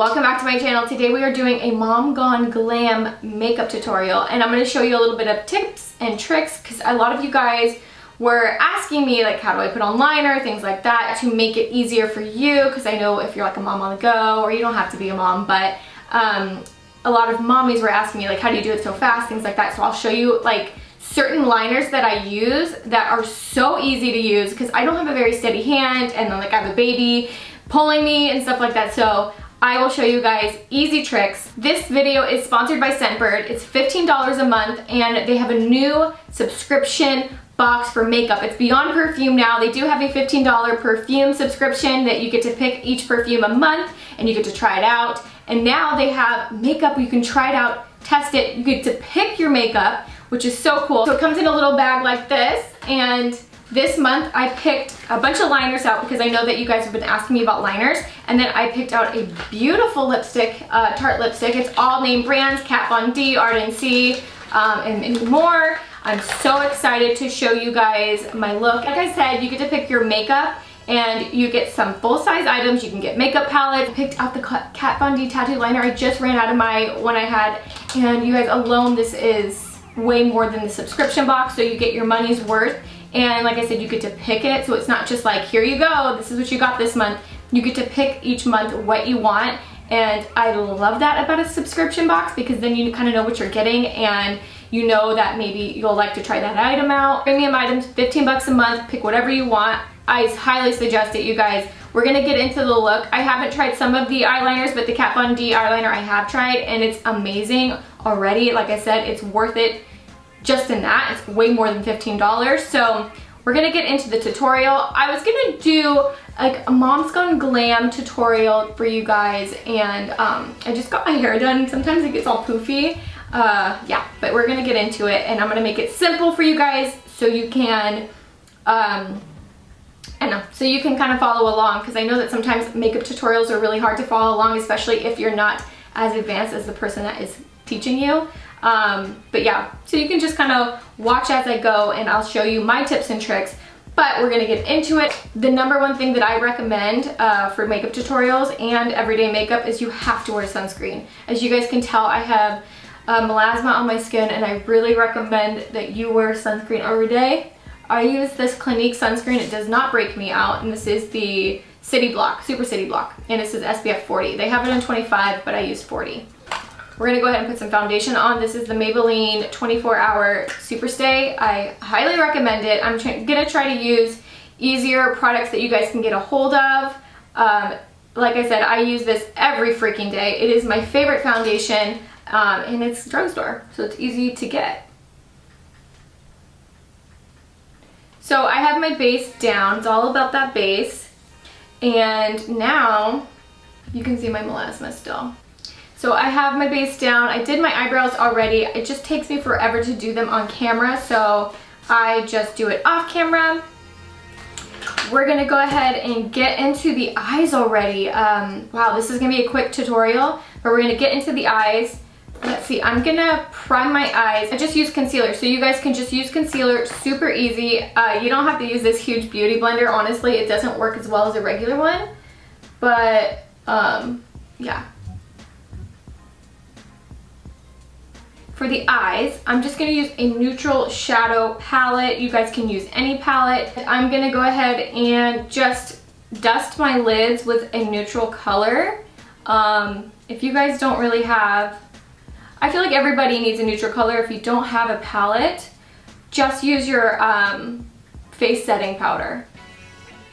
Welcome back to my channel. Today we are doing a Mom Gone Glam makeup tutorial, and I'm going to show you a little bit of tips and tricks because a lot of you guys were asking me like how do I put on liner, things like that, to make it easier for you, because I know if you're like a mom on the go, or you don't have to be a mom, but a lot of mommies were asking me like how do you do it so fast, things like that. So I'll show you like certain liners that I use that are so easy to use because I don't have a very steady hand, and then like I have a baby pulling me and stuff like that. So I will show you guys easy tricks. This video is sponsored by Scentbird. It's $15 a month, and they have a new subscription box for makeup. It's beyond perfume now. They do have a $15 perfume subscription that you get to pick each perfume a month, and you get to try it out. And now they have makeup where you can try it out, test it. You get to pick your makeup, which is so cool. So it comes in a little bag like this, and this month I picked a bunch of liners out because I know that you guys have been asking me about liners, and then I picked out a beautiful lipstick, Tarte lipstick. It's all name brands, Kat Von D, Ardency, and many more. I'm so excited to show you guys my look. Like I said, you get to pick your makeup, and you get some full-size items. You can get makeup palettes. I picked out the Kat Von D tattoo liner. I just ran out of my one I had, and you guys alone, this is way more than the subscription box, so you get your money's worth. And like I said, you get to pick it, so it's not just like, here you go, this is what you got this month. You get to pick each month what you want, and I love that about a subscription box because then you kind of know what you're getting, and you know that maybe you'll like to try that item out. Premium items, 15 bucks a month, pick whatever you want. I highly suggest it, you guys. We're gonna get into the look. I haven't tried some of the eyeliners, but the Kat Von D eyeliner I have tried, and it's amazing already. Like I said, it's worth it. Just in that, it's way more than $15. So we're gonna get into the tutorial. I was gonna do like a Mom's Gone Glam tutorial for you guys, and I just got my hair done. Sometimes it gets all poofy. Yeah, but we're gonna get into it, and I'm gonna make it simple for you guys so you can so you can kind of follow along, because I know that sometimes makeup tutorials are really hard to follow along, especially if you're not as advanced as the person that is teaching you. But yeah, so you can just kind of watch as I go, and I'll show you my tips and tricks, but we're gonna get into it. The number one thing that I recommend for makeup tutorials and everyday makeup is you have to wear sunscreen. As you guys can tell, I have melasma on my skin, and I really recommend that you wear sunscreen every day. I use this Clinique sunscreen. It does not break me out, and this is the City Block, Super City Block, and this is SPF 40. They have it in 25, but I use 40. We're gonna go ahead and put some foundation on. This is the Maybelline 24-Hour Superstay. I highly recommend it. I'm gonna try to use easier products that you guys can get a hold of. Like I said, I use this every freaking day. It is my favorite foundation, and it's drugstore, so it's easy to get. So I have my base down. It's all about that base. And now you can see my melasma still. So I have my base down. I did my eyebrows already. It just takes me forever to do them on camera, so I just do it off camera. We're gonna go ahead and get into the eyes already. Wow, this is gonna be a quick tutorial, but we're gonna get into the eyes. Let's see, I'm gonna prime my eyes. I just use concealer, so you guys can just use concealer, super easy. You don't have to use this huge beauty blender. Honestly, it doesn't work as well as a regular one, but yeah. For the eyes, I'm just gonna use a neutral shadow palette. You guys can use any palette. I'm gonna go ahead and just dust my lids with a neutral color. If you guys don't really have, I feel like everybody needs a neutral color. If you don't have a palette, just use your face setting powder.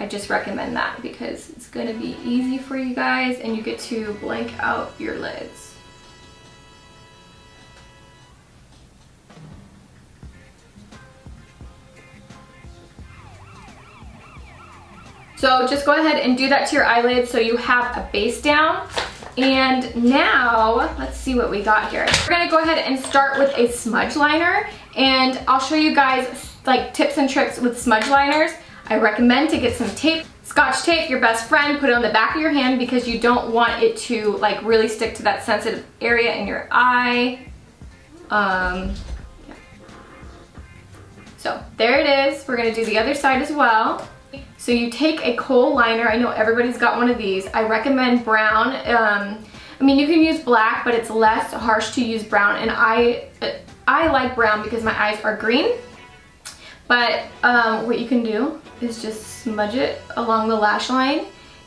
I just recommend that because it's gonna be easy for you guys, and you get to blank out your lids. So just go ahead and do that to your eyelids so you have a base down. And now, let's see what we got here. We're gonna go ahead and start with a smudge liner, and I'll show you guys like tips and tricks with smudge liners. I recommend to get some tape, Scotch tape, your best friend, put it on the back of your hand because you don't want it to like really stick to that sensitive area in your eye. Yeah. So there it is. We're gonna do the other side as well. So you take a kohl liner. I know everybody's got one of these. I recommend brown. I mean, you can use black, but it's less harsh to use brown, and I like brown because my eyes are green. But what you can do is just smudge it along the lash line.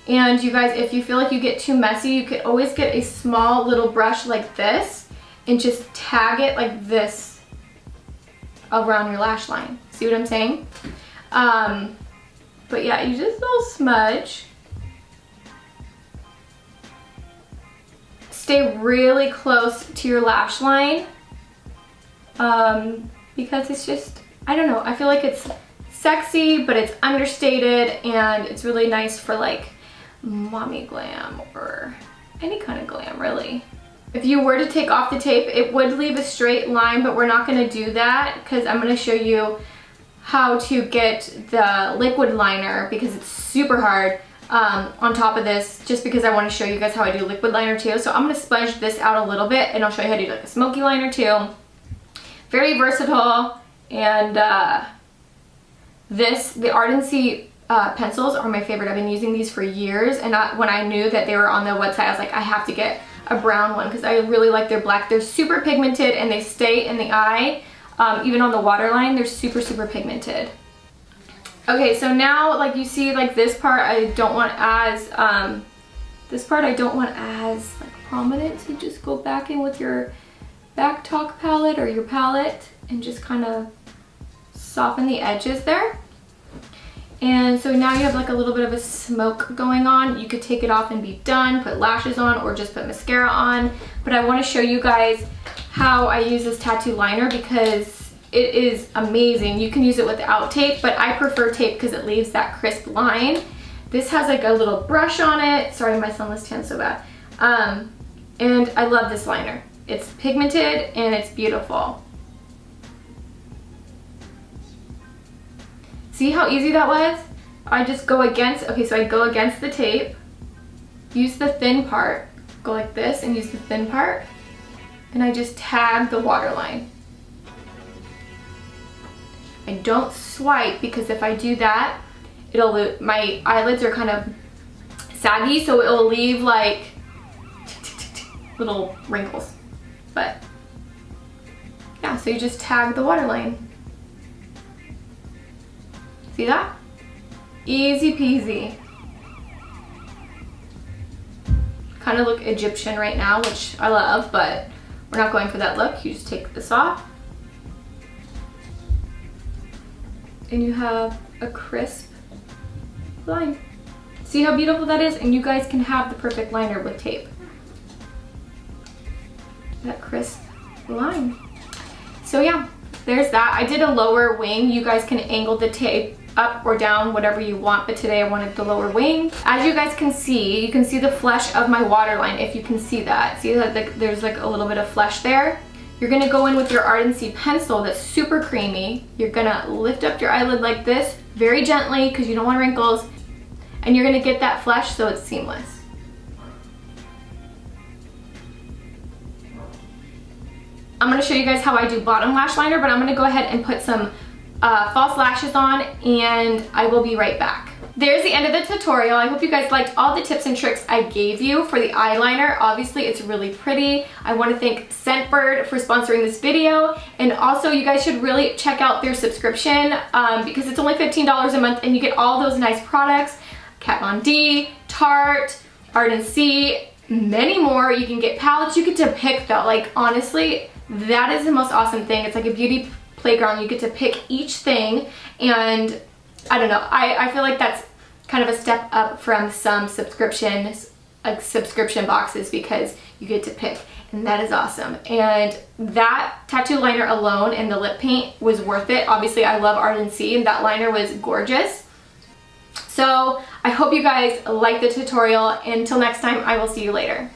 And you guys, if you feel like you get too messy, you could always get a small little brush like this and just tag it like this around your lash line. See what I'm saying? But yeah, you just little smudge. Stay really close to your lash line because it's just, I don't know, I feel like it's sexy, but it's understated, and it's really nice for like mommy glam or any kind of glam, really. If you were to take off the tape, it would leave a straight line, but we're not going to do that because I'm going to show you how to get the liquid liner, because it's super hard, on top of this, just because I want to show you guys how I do liquid liner too. So I'm going to sponge this out a little bit, and I'll show you how to do like a smoky liner too. Very versatile. And the Ardency pencils are my favorite. I've been using these for years, and when I knew that they were on the website, I was like, I have to get a brown one because I really like their black. They're super pigmented and they stay in the eye. Even on the waterline, they're super, super pigmented. Okay, so now, like you see, like this part I don't want as, like prominent. So just go back in with your back talk palette or your palette and just kind of soften the edges there. And so now you have like a little bit of a smoke going on. You could take it off and be done, put lashes on, or just put mascara on. But I want to show you guys how I use this tattoo liner because it is amazing. You can use it without tape, but I prefer tape because it leaves that crisp line. This has like a little brush on it. Sorry, my sunless tan so bad. And I love this liner. It's pigmented and it's beautiful. See how easy that was? I just go against, okay, so I go against the tape, use the thin part, go like this and use the thin part, and I just tag the waterline. I don't swipe because if I do that, my eyelids are kind of saggy, so it'll leave like little wrinkles. But yeah, so you just tag the waterline. See that? Easy peasy. Kind of look Egyptian right now, which I love, but we're not going for that look. You just take this off. And you have a crisp line. See how beautiful that is? And you guys can have the perfect liner with tape. That crisp line. So yeah, there's that. I did a lower wing. You guys can angle the tape up or down, whatever you want, but today I wanted the lower wing. As you guys can see, you can see the flesh of my waterline, if you can see that. See that there's like a little bit of flesh there? You're gonna go in with your Ardency pencil that's super creamy. You're gonna lift up your eyelid like this, very gently, because you don't want wrinkles, and you're gonna get that flesh so it's seamless. I'm gonna show you guys how I do bottom lash liner, but I'm gonna go ahead and put some false lashes on, and I will be right back. There's the end of the tutorial. I hope you guys liked all the tips and tricks I gave you for the eyeliner. Obviously, it's really pretty. I want to thank Scentbird for sponsoring this video, and also you guys should really check out their subscription because it's only $15 a month and you get all those nice products. Kat Von D, Tarte, Ardency, many more. You can get palettes. You get to pick though. Like honestly, that is the most awesome thing. It's like a beauty playground. You get to pick each thing, and I don't know, I feel like that's kind of a step up from some subscriptions, like subscription boxes, because you get to pick, and that is awesome. And that tattoo liner alone and the lip paint was worth it. Obviously I love Ardency and that liner was gorgeous. So I hope you guys liked the tutorial. Until next time, I will see you later.